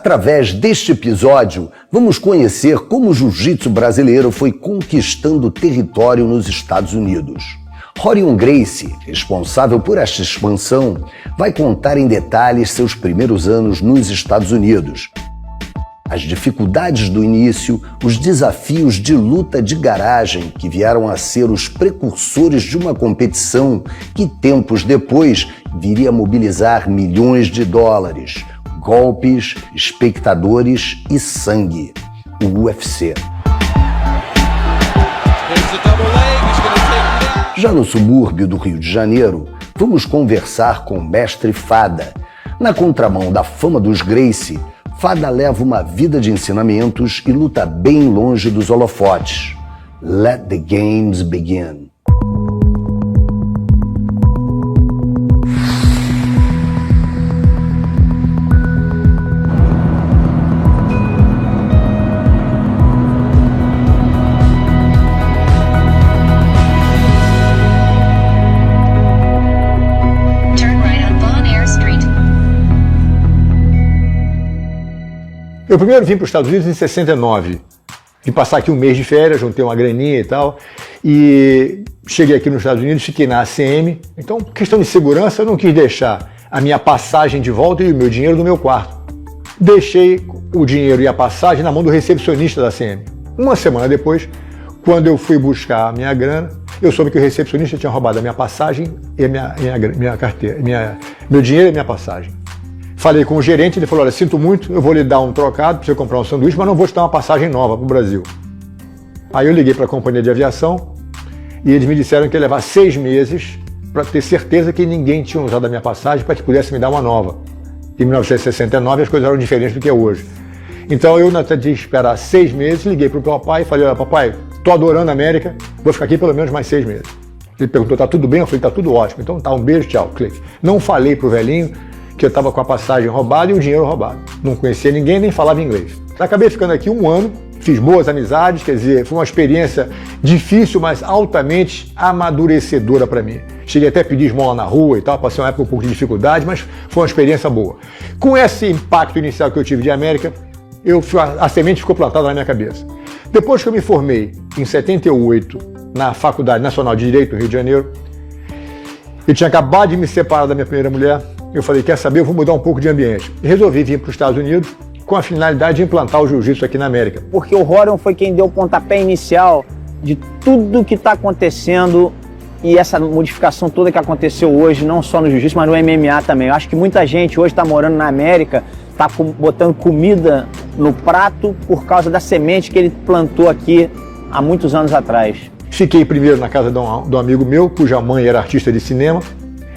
Através deste episódio, vamos conhecer como o jiu-jitsu brasileiro foi conquistando território nos Estados Unidos. Rorion Gracie, responsável por esta expansão, vai contar em detalhes seus primeiros anos nos Estados Unidos, as dificuldades do início, os desafios de luta de garagem que vieram a ser os precursores de uma competição que tempos depois viria a mobilizar milhões de dólares, golpes, espectadores e sangue, o UFC. Já no subúrbio do Rio de Janeiro, vamos conversar com o mestre Fada. Na contramão da fama dos Gracie, Fada leva uma vida de ensinamentos e luta bem longe dos holofotes. Let the games begin. Eu primeiro vim para os Estados Unidos em 69. Vim passar aqui um mês de férias, juntei uma graninha e tal. E cheguei aqui nos Estados Unidos, fiquei na ACM. Então, questão de segurança, eu não quis deixar a minha passagem de volta e o meu dinheiro no meu quarto. Deixei o dinheiro e a passagem na mão do recepcionista da ACM. Uma semana depois, quando eu fui buscar a minha grana, eu soube que o recepcionista tinha roubado a minha passagem e a minha carteira, meu dinheiro e a minha passagem. Falei com o gerente, ele falou, olha, sinto muito, eu vou lhe dar um trocado para você comprar um sanduíche, mas não vou te dar uma passagem nova para o Brasil. Aí eu liguei para a companhia de aviação e eles me disseram que ia levar 6 meses para ter certeza que ninguém tinha usado a minha passagem para que pudesse me dar uma nova. Em 1969 as coisas eram diferentes do que é hoje. Então eu, na de esperar 6 meses, liguei para o papai e falei, olha, papai, estou adorando a América, vou ficar aqui pelo menos mais 6 meses. Ele perguntou, tá tudo bem? Eu falei, tá tudo ótimo. Então tá, um beijo, tchau, clique. Não falei pro velhinho que eu estava com a passagem roubada e o dinheiro roubado. Não conhecia ninguém, nem falava inglês. Acabei ficando aqui 1 ano, fiz boas amizades, quer dizer, foi uma experiência difícil, mas altamente amadurecedora para mim. Cheguei até a pedir esmola na rua e tal, passei uma época um pouco de dificuldade, mas foi uma experiência boa. Com esse impacto inicial que eu tive de América, a semente ficou plantada na minha cabeça. Depois que eu me formei, em 78, na Faculdade Nacional de Direito, no Rio de Janeiro, eu tinha acabado de me separar da minha primeira mulher. Eu falei, quer saber, eu vou mudar um pouco de ambiente. E resolvi vir para os Estados Unidos com a finalidade de implantar o jiu-jitsu aqui na América. Porque o Rorion foi quem deu o pontapé inicial de tudo que está acontecendo e essa modificação toda que aconteceu hoje, não só no jiu-jitsu, mas no MMA também. Eu acho que muita gente hoje está morando na América, está botando comida no prato por causa da semente que ele plantou aqui há muitos anos atrás. Fiquei primeiro na casa de um amigo meu, cuja mãe era artista de cinema,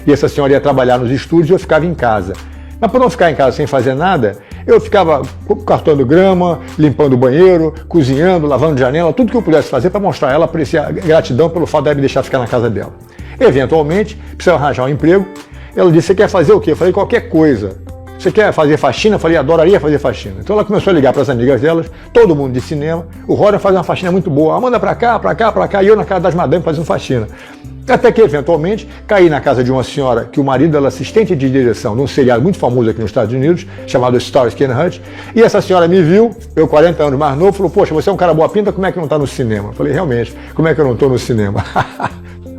e essa senhora ia trabalhar nos estúdios e eu ficava em casa. Mas para não ficar em casa sem fazer nada, eu ficava cortando grama, limpando o banheiro, cozinhando, lavando janela, tudo que eu pudesse fazer para mostrar a ela, apreciar gratidão pelo fato dela me deixar ficar na casa dela. Eventualmente, precisava arranjar um emprego. Ela disse, você quer fazer o quê? Eu falei, qualquer coisa. Você quer fazer faxina? Eu falei, adoraria fazer faxina. Então ela começou a ligar para as amigas delas, todo mundo de cinema. O Rorion faz uma faxina muito boa. Manda para cá, para cá, para cá. E eu na casa das madames fazendo faxina. Até que, eventualmente, caí na casa de uma senhora que o marido dela é assistente de direção de um seriado muito famoso aqui nos Estados Unidos, chamado Starsky & Hutch. E essa senhora me viu, eu 40 anos mais novo, falou, poxa, você é um cara boa pinta, como é que não está no cinema? Eu falei, realmente, como é que eu não estou no cinema?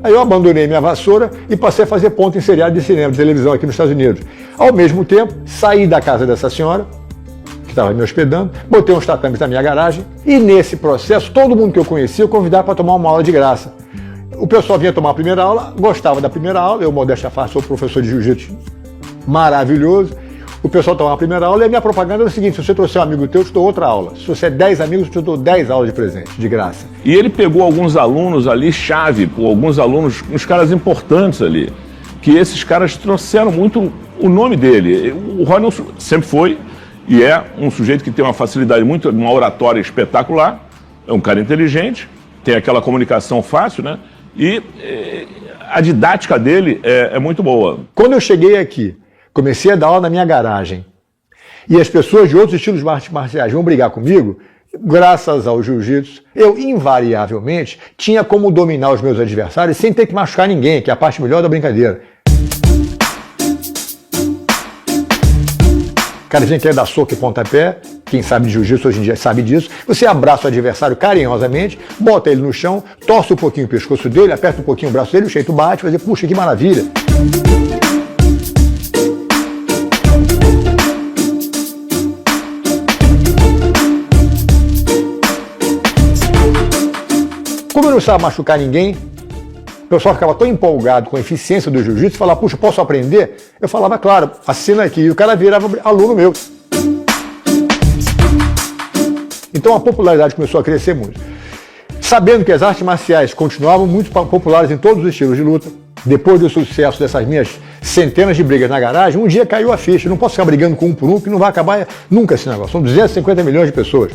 Aí eu abandonei minha vassoura e passei a fazer ponto em seriado de cinema, de televisão aqui nos Estados Unidos. Ao mesmo tempo, saí da casa dessa senhora, que estava me hospedando, botei uns tatames na minha garagem e nesse processo, todo mundo que eu conhecia eu convidava para tomar uma aula de graça. O pessoal vinha tomar a primeira aula, gostava da primeira aula, eu, modéstia à parte, sou professor de jiu-jitsu maravilhoso. O pessoal tomava a primeira aula e a minha propaganda era o seguinte, se você trouxer um amigo teu, eu te dou outra aula. Se você é 10 amigos, eu te dou 10 aulas de presente, de graça. E ele pegou alguns alunos ali, chave, alguns alunos, uns caras importantes ali, que esses caras trouxeram muito o nome dele. O Rorion sempre foi e é um sujeito que tem uma facilidade muito, uma oratória espetacular, é um cara inteligente, tem aquela comunicação fácil, né? E a didática dele é muito boa. Quando eu cheguei aqui, comecei a dar aula na minha garagem, e as pessoas de outros estilos marciais vão brigar comigo, graças ao jiu-jitsu, eu invariavelmente tinha como dominar os meus adversários sem ter que machucar ninguém, que é a parte melhor da brincadeira. cara vinha querer dar soco e pontapé, quem sabe de jiu-jitsu hoje em dia sabe disso, você abraça o adversário carinhosamente, bota ele no chão, torce um pouquinho o pescoço dele, aperta um pouquinho o braço dele, o jeito bate, vai dizer, puxa, que maravilha. Como eu não precisava machucar ninguém, o pessoal ficava tão empolgado com a eficiência do jiu-jitsu, falava, puxa, posso aprender? Eu falava, claro, assina aqui, e o cara virava aluno meu. Então a popularidade começou a crescer muito. Sabendo que as artes marciais continuavam muito populares em todos os estilos de luta, depois do sucesso dessas minhas centenas de brigas na garagem, um dia caiu a ficha, não posso ficar brigando com um por um, que não vai acabar nunca esse negócio, são 250 milhões de pessoas.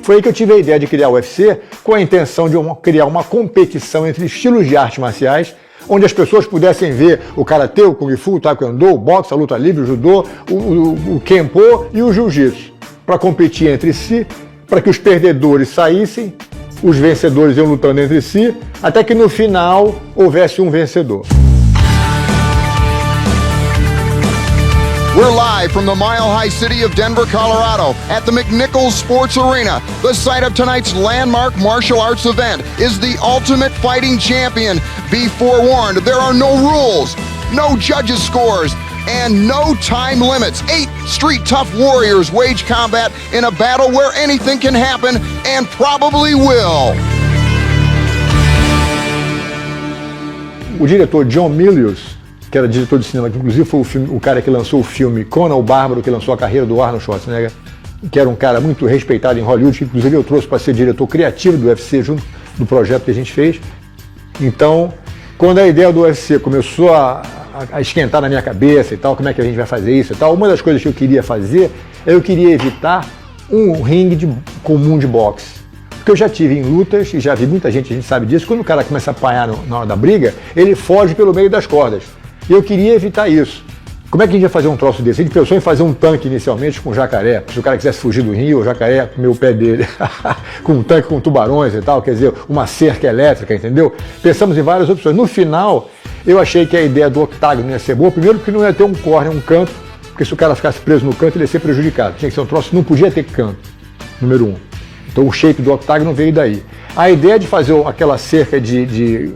Foi aí que eu tive a ideia de criar o UFC com a intenção de criar uma competição entre estilos de artes marciais, onde as pessoas pudessem ver o karatê, o kung fu, o taekwondo, o boxe, a luta livre, o judô, o kenpo e o jiu-jitsu, para competir entre si, para que os perdedores saíssem, os vencedores iam lutando entre si, até que no final houvesse um vencedor. We're live from the Mile High city of Denver, Colorado, at the McNichols Sports Arena. The site of tonight's landmark martial arts event is the Ultimate Fighting Champion. Be forewarned, there are no rules, no judges' scores, and no time limits. 8 street tough warriors wage combat in a battle where anything can happen, and probably will. O diretor John Milius, que era diretor de cinema, que inclusive foi o cara que lançou o filme Conan o Bárbaro, que lançou a carreira do Arnold Schwarzenegger, que era um cara muito respeitado em Hollywood, que inclusive eu trouxe para ser diretor criativo do UFC junto do projeto que a gente fez. Então, quando a ideia do UFC começou a esquentar na minha cabeça e tal, como é que a gente vai fazer isso e tal, uma das coisas que eu queria fazer, eu queria evitar um ringue comum de boxe. Porque eu já tive em lutas, e já vi muita gente, a gente sabe disso, quando o cara começa a apanhar na hora da briga, ele foge pelo meio das cordas. E eu queria evitar isso. Como é que a gente ia fazer um troço desse? A gente pensou em fazer um tanque inicialmente com jacaré. Se o cara quisesse fugir do rio, o jacaré comeu o pé dele. Com um tanque com tubarões e tal, quer dizer, uma cerca elétrica, entendeu? Pensamos em várias opções. No final, eu achei que a ideia do octágono ia ser boa. Primeiro porque não ia ter um corner, um canto, porque se o cara ficasse preso no canto, ele ia ser prejudicado. Tinha que ser um troço, não podia ter canto, número 1. Então o shape do octágono veio daí. A ideia de fazer aquela cerca de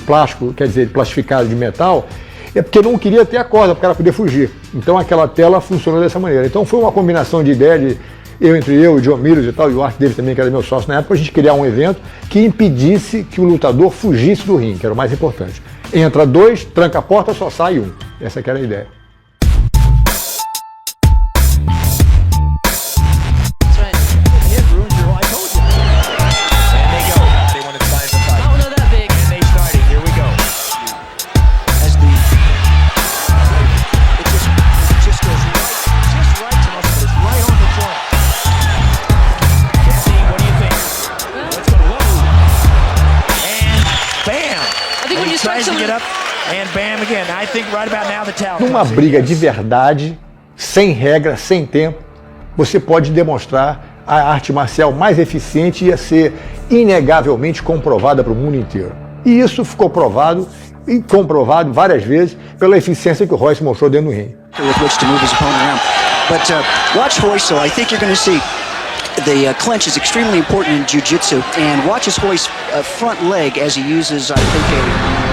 plástico, quer dizer, plastificado de metal, é porque não queria ter a corda para o cara poder fugir. Então aquela tela funcionou dessa maneira. Então foi uma combinação de ideia entre eu, o John Milius e tal, e o Art Davis também, que era meu sócio na época, a gente criar um evento que impedisse que o lutador fugisse do ringue, que era o mais importante. Entra 2, tranca a porta, só sai 1. Essa que era a ideia. Numa briga de verdade, sem regra, sem tempo, você pode demonstrar a arte marcial mais eficiente e ia ser inegavelmente comprovada para o mundo inteiro. E isso ficou provado e comprovado várias vezes pela eficiência que o Royce mostrou dentro do ringue. Watch Royce, I think you're going to see the clinch is extremely important in jiu-jitsu, and watch his Royce front leg as he uses, I think,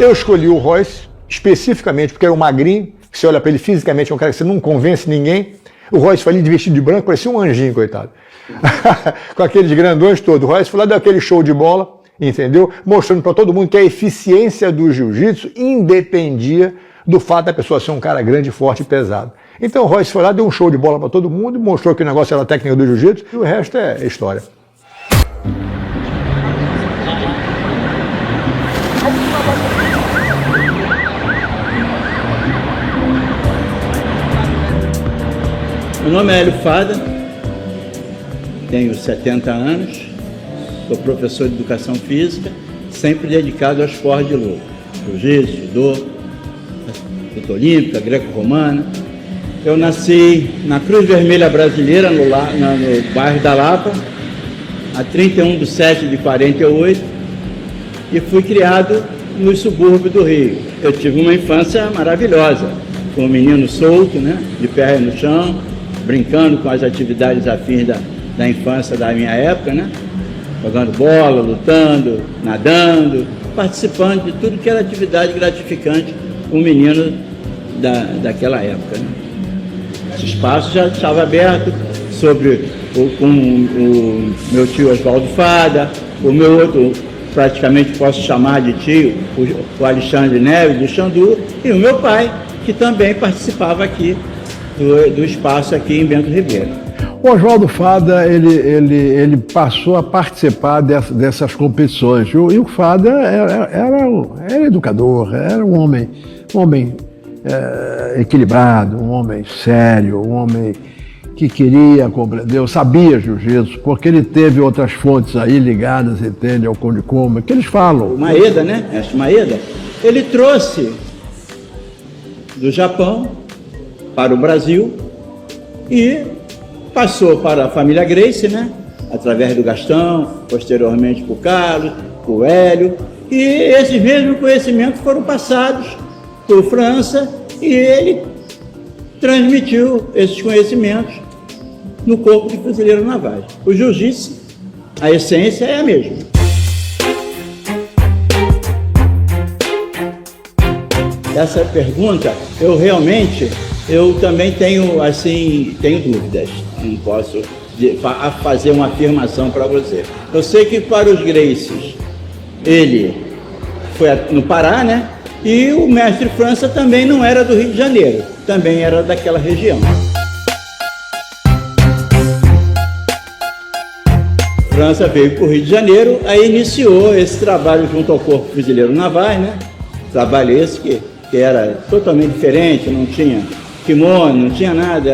Eu escolhi o Royce especificamente porque era um magrinho, você olha para ele fisicamente, é um cara que você não convence ninguém. O Royce foi ali de vestido de branco, parecia um anjinho, coitado. Com aqueles grandões todos. O Royce foi lá, deu aquele show de bola, entendeu? Mostrando para todo mundo que a eficiência do jiu-jitsu independia do fato da pessoa ser um cara grande, forte e pesado. Então o Royce foi lá, deu um show de bola para todo mundo, mostrou que o negócio era a técnica do jiu-jitsu e o resto é história. Meu nome é Hélio Fada, tenho 70 anos, sou professor de educação física, sempre dedicado ao esporte de luta, jiu-jitsu, judô, luta olímpica, greco-romana. Eu nasci na Cruz Vermelha Brasileira, no bairro da Lapa, a 31 de 7 de 48, e fui criado nos subúrbios do Rio. Eu tive uma infância maravilhosa, fui um menino solto, né, de pé no chão, brincando com as atividades afins da infância da minha época, né? Jogando bola, lutando, nadando, participando de tudo que era atividade gratificante um menino daquela época, né? Esse espaço já estava aberto com o meu tio Oswaldo Fada, o meu outro, praticamente posso chamar de tio, o Alexandre Neves, do Xandu, e o meu pai, que também participava aqui do espaço aqui em Bento Ribeiro. O Oswaldo Fada, ele passou a participar dessas competições. E o Fada era educador, era um homem equilibrado, um homem sério, um homem que queria compreender, sabia jiu-jitsu, porque ele teve outras fontes aí ligadas, entende, ao Conde Koma, que eles falam. O Maeda, né? Mestre Maeda, ele trouxe do Japão para o Brasil e passou para a família Gracie, né? Através do Gastão, posteriormente para o Carlos, para o Hélio, e esses mesmos conhecimentos foram passados por França e ele transmitiu esses conhecimentos no corpo de fuzileiro navais. O jiu-jitsu, a essência é a mesma. Essa pergunta, eu também tenho dúvidas, não posso fazer uma afirmação para você. Eu sei que para os Gracies, ele foi no Pará, né? E o mestre França também não era do Rio de Janeiro, também era daquela região. França veio para o Rio de Janeiro, aí iniciou esse trabalho junto ao Corpo Fuzileiro Navais, né? Trabalho esse que era totalmente diferente, não tinha kimono, não tinha nada,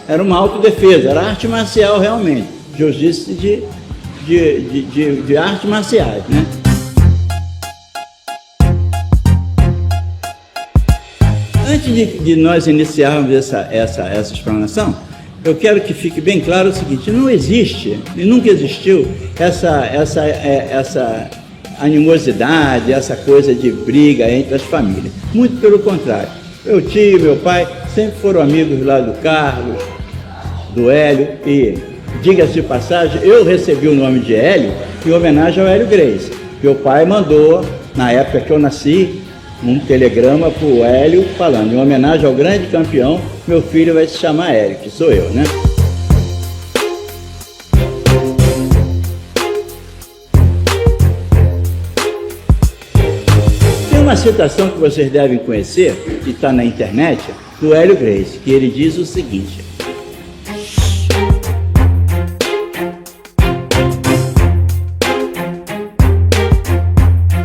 era uma autodefesa, era arte marcial realmente, jiu-jitsu de artes marciais, né? Antes de nós iniciarmos essa explanação, eu quero que fique bem claro o seguinte: não existe e nunca existiu essa animosidade, essa coisa de briga entre as famílias. Muito pelo contrário. Meu tio e meu pai sempre foram amigos lá do Carlos, do Hélio, e, diga-se de passagem, eu recebi o nome de Hélio em homenagem ao Hélio Gracie. Meu pai mandou, na época que eu nasci, um telegrama para o Hélio falando: em homenagem ao grande campeão, meu filho vai se chamar Hélio, que sou eu, né? Uma citação que vocês devem conhecer, que está na internet, do Hélio Gracie, que ele diz o seguinte: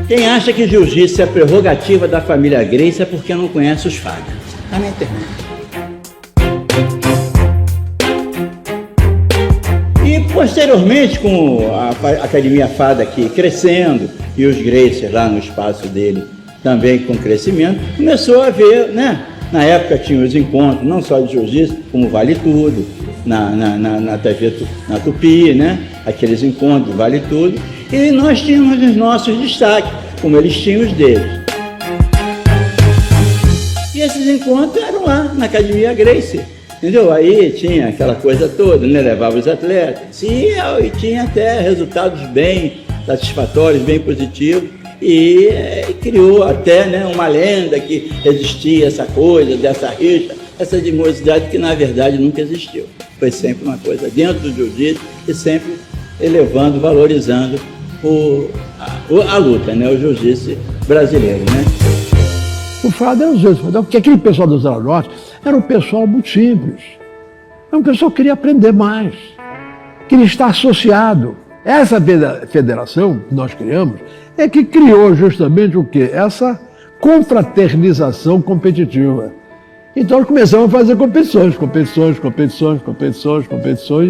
quem acha que jiu-jitsu é prerrogativa da família Gracie é porque não conhece os Fada. Está na internet. E posteriormente, com a Academia Fada aqui crescendo e os Gracie lá no espaço dele também com crescimento, começou a haver, né? Na época tinha os encontros, não só de jiu-jitsu, como Vale Tudo, na TV, na Tupi, né? Aqueles encontros, Vale Tudo. E nós tínhamos os nossos destaques, como eles tinham os deles. E esses encontros eram lá, na Academia Gracie, entendeu? Aí tinha aquela coisa toda, né? Levava os atletas, e tinha até resultados bem satisfatórios, bem positivos. E criou até, né, uma lenda que existia essa coisa, dessa rixa, essa animosidade que na verdade nunca existiu. Foi sempre uma coisa dentro do jiu-jitsu e sempre elevando, valorizando a luta, né, o jiu-jitsu brasileiro, né? O Fada era o jiu-jitsu, porque aquele pessoal do Zona Norte era um pessoal muito simples. Era um pessoal que queria aprender mais, queria estar associado. Essa federação que nós criamos é que criou justamente o quê? Essa confraternização competitiva. Então nós começamos a fazer competições, e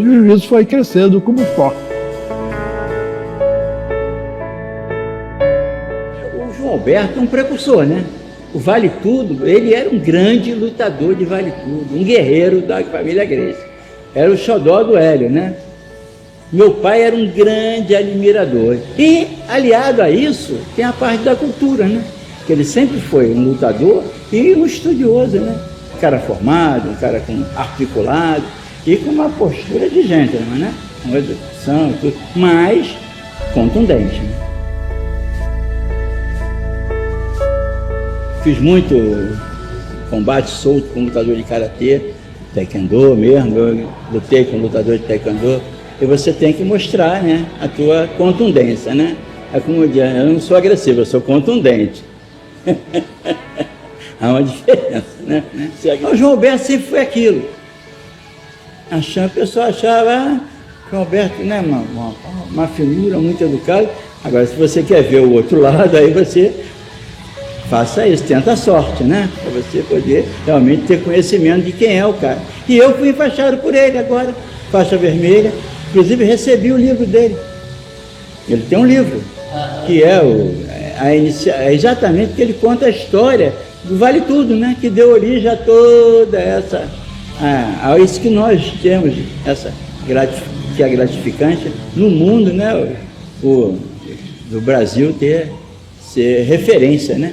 o jiu-jitsu foi crescendo como esporte. O João Alberto é um precursor, né? O Vale Tudo, ele era um grande lutador de Vale Tudo, um guerreiro da família Gracie. Era o xodó do Hélio, né? Meu pai era um grande admirador. E, aliado a isso, tem a parte da cultura, né? Que ele sempre foi um lutador e um estudioso, né? Um cara formado, um cara articulado e com uma postura de gentleman, né? Uma educação, tudo, mas contundente, né? Fiz muito combate solto com lutador de karatê, taekwondo mesmo, eu lutei com lutador de taekwondo, e você tem que mostrar, né, a tua contundência, né? É como eu digo, eu não sou agressivo, eu sou contundente. Há uma diferença, né? O João Alberto sempre foi aquilo. A pessoa achava que o João Alberto, né, uma figura muito educada. Agora, se você quer ver o outro lado, aí você faça isso, tenta a sorte, né? Para você poder realmente ter conhecimento de quem é o cara. E eu fui enfaixado por ele agora, faixa vermelha. Inclusive recebi o livro dele. Ele tem um livro, que é exatamente que ele conta a história do Vale Tudo, né? Que deu origem a toda essa, a isso que nós temos, que é gratificante no mundo, né? Do Brasil ser referência, né?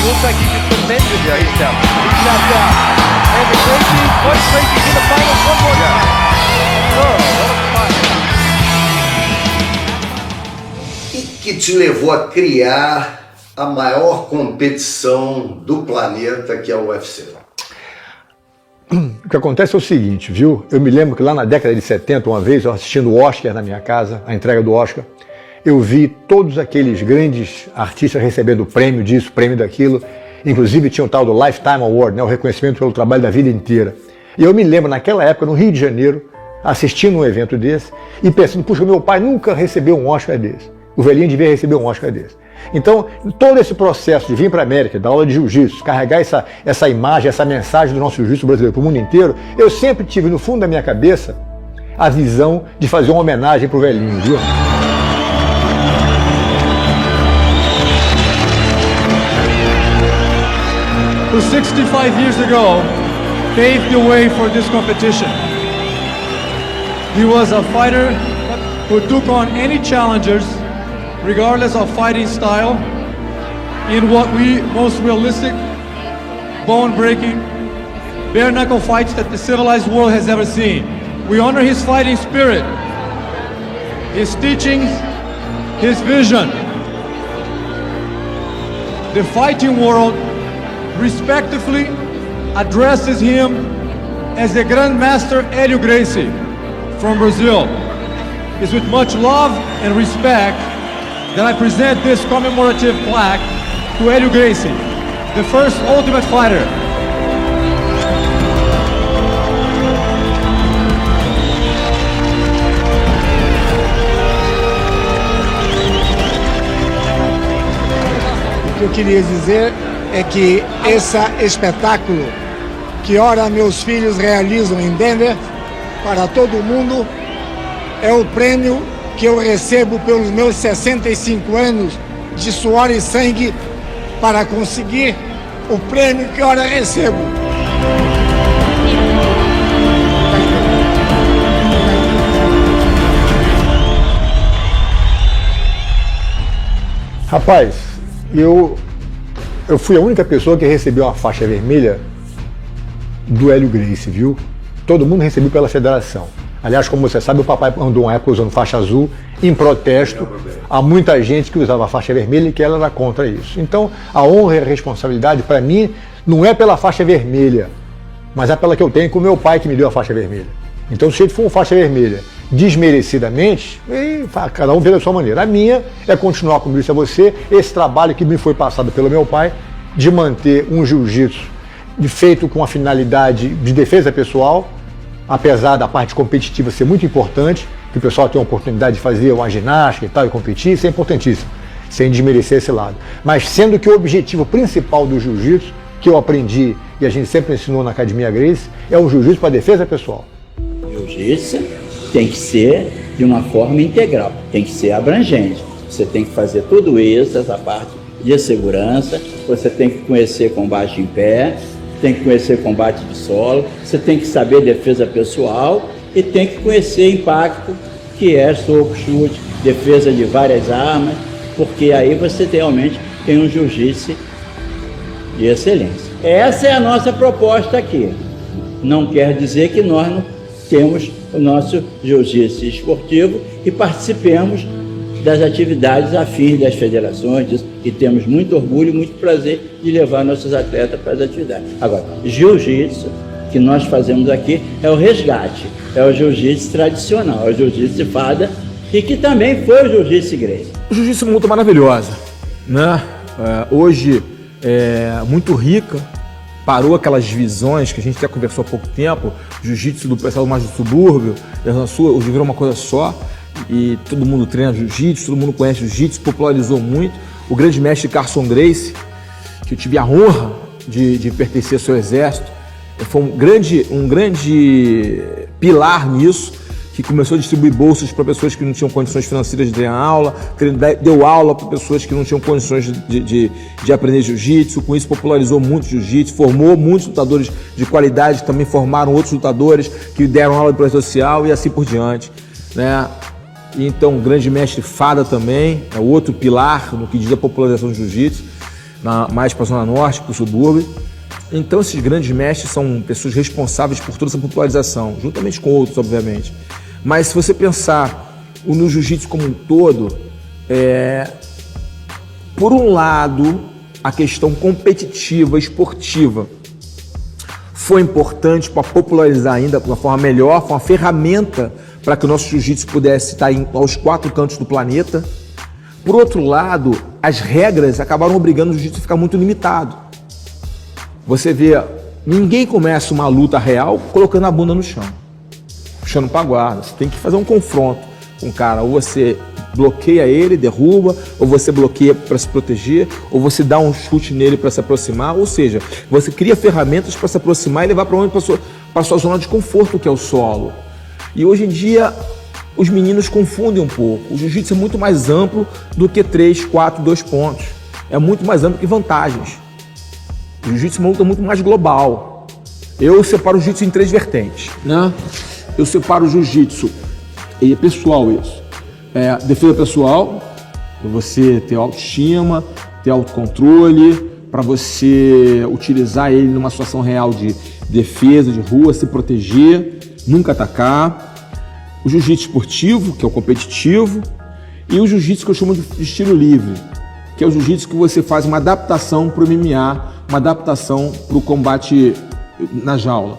Looks like he just tremendous step. He's knocked out. And the Gracie's in the finals one more time. E que te levou a criar a maior competição do planeta, que é o UFC? O que acontece é o seguinte, viu? Eu me lembro que lá na década de 70, uma vez, eu assistindo o Oscar na minha casa, a entrega do Oscar, eu vi todos aqueles grandes artistas recebendo prêmio disso, prêmio daquilo. Inclusive tinha o tal do Lifetime Award, né, o reconhecimento pelo trabalho da vida inteira. E eu me lembro, naquela época, no Rio de Janeiro, assistindo um evento desse e pensando, puxa, meu pai nunca recebeu um Oscar desse. O velhinho devia receber um Oscar desse. Então, todo esse processo de vir para a América, dar aula de jiu-jitsu, carregar essa imagem, essa mensagem do nosso jiu-jitsu brasileiro para o mundo inteiro, eu sempre tive no fundo da minha cabeça a visão de fazer uma homenagem para o velhinho, viu? Who 65 years ago paved the way for this competition. He was a fighter who took on any challengers, regardless of fighting style, in what we most realistic, bone-breaking, bare-knuckle fights that the civilized world has ever seen. We honor his fighting spirit, his teachings, his vision. The fighting world respectfully addresses him as the Grandmaster Hélio Gracie from Brazil. It's with much love and respect that I present this commemorative plaque to Hélio Gracie, the first Ultimate Fighter. O que eu queria dizer é que esse espetáculo que ora meus filhos realizam em Denver para todo mundo é o prêmio que eu recebo pelos meus 65 anos de suor e sangue para conseguir o prêmio que ora recebo. Rapaz, eu fui a única pessoa que recebeu uma faixa vermelha do Hélio Gracie, viu? Todo mundo recebeu pela federação. Aliás, como você sabe, o papai andou uma época usando faixa azul em protesto a muita gente que usava a faixa vermelha e que ela era contra isso. Então, a honra e a responsabilidade, para mim, não é pela faixa vermelha, mas é pela que eu tenho com o meu pai que me deu a faixa vermelha. Então, se ele for uma faixa vermelha desmerecidamente, e cada um vê da sua maneira. A minha é continuar, como disse a você, esse trabalho que me foi passado pelo meu pai, de manter um jiu-jitsu feito com a finalidade de defesa pessoal, apesar da parte competitiva ser muito importante, que o pessoal tem a oportunidade de fazer uma ginástica e tal, e competir, isso é importantíssimo, sem desmerecer esse lado. Mas sendo que o objetivo principal do jiu-jitsu, que eu aprendi e a gente sempre ensinou na Academia Gracie, é um jiu-jitsu para defesa pessoal. Jiu-jitsu tem que ser de uma forma integral, tem que ser abrangente. Você tem que fazer tudo isso, essa parte de segurança, você tem que conhecer combate em pé, tem que conhecer combate de solo, você tem que saber defesa pessoal e tem que conhecer impacto, que é soco, chute, defesa de várias armas, porque aí você realmente tem um jiu-jitsu de excelência. Essa é a nossa proposta aqui. Não quer dizer que nós não temos o nosso jiu-jitsu esportivo e participemos das atividades afins das federações, e temos muito orgulho e muito prazer de levar nossos atletas para as atividades. Agora, jiu-jitsu que nós fazemos aqui é o resgate, é o jiu-jitsu tradicional, é o jiu-jitsu fada, e que também foi o jiu-jitsu Gracie. O jiu-jitsu é uma luta maravilhosa, né? Hoje é muito rica, parou aquelas divisões que a gente até conversou há pouco tempo, jiu-jitsu do pessoal mais do subúrbio, da Zona Sul, hoje virou uma coisa só, e todo mundo treina jiu-jitsu, todo mundo conhece jiu-jitsu, popularizou muito. O grande mestre Carson Gracie, que eu tive a honra de pertencer ao seu exército, foi um grande pilar nisso, que começou a distribuir bolsas para pessoas que não tinham condições financeiras de treinar aula, deu aula para pessoas que não tinham condições de aprender jiu-jitsu, com isso popularizou muito o jiu-jitsu, formou muitos lutadores de qualidade, também formaram outros lutadores que deram aula de projeto social e assim por diante, né? Então, o grande mestre Fada também é outro pilar no que diz a popularização do jiu-jitsu, mais para a Zona Norte, para o subúrbio. Então, esses grandes mestres são pessoas responsáveis por toda essa popularização, juntamente com outros, obviamente. Mas se você pensar no jiu-jitsu como um todo, por um lado, a questão competitiva, esportiva, foi importante para popularizar ainda de uma forma melhor, foi uma ferramenta para que o nosso jiu-jitsu pudesse estar aos 4 cantos do planeta. Por outro lado, as regras acabaram obrigando o jiu-jitsu a ficar muito limitado. Você vê, ninguém começa uma luta real colocando a bunda no chão, puxando para a guarda. Você tem que fazer um confronto com o cara, ou você bloqueia ele, derruba, ou você bloqueia para se proteger, ou você dá um chute nele para se aproximar, ou seja, você cria ferramentas para se aproximar e levar para onde? Para a sua zona de conforto, que é o solo. E hoje em dia, os meninos confundem um pouco. O jiu-jitsu é muito mais amplo do que 3, 4, 2 pontos. É muito mais amplo que vantagens. O jiu-jitsu é uma luta muito mais global. Eu separo o jiu-jitsu em 3 vertentes, né? Eu separo o jiu-jitsu, e é pessoal isso. Defesa pessoal, para você ter autoestima, ter autocontrole, para você utilizar ele numa situação real de defesa, de rua, se proteger, nunca atacar. O jiu-jitsu esportivo, que é o competitivo, e o jiu-jitsu que eu chamo de estilo livre, que é o jiu-jitsu que você faz uma adaptação para o MMA, uma adaptação para o combate na jaula.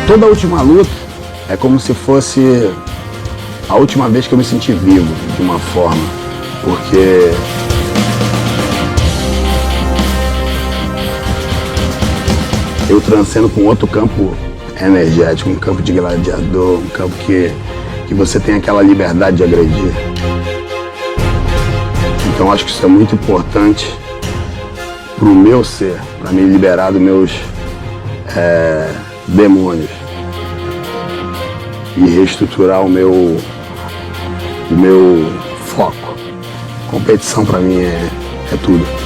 Toda a última luta é como se fosse a última vez que eu me senti vivo, de uma forma, porque eu transcendo para um outro campo energético, um campo de gladiador, um campo que você tem aquela liberdade de agredir. Então acho que isso é muito importante para o meu ser, para me liberar dos meus demônios e reestruturar o meu foco. Competição para mim é tudo.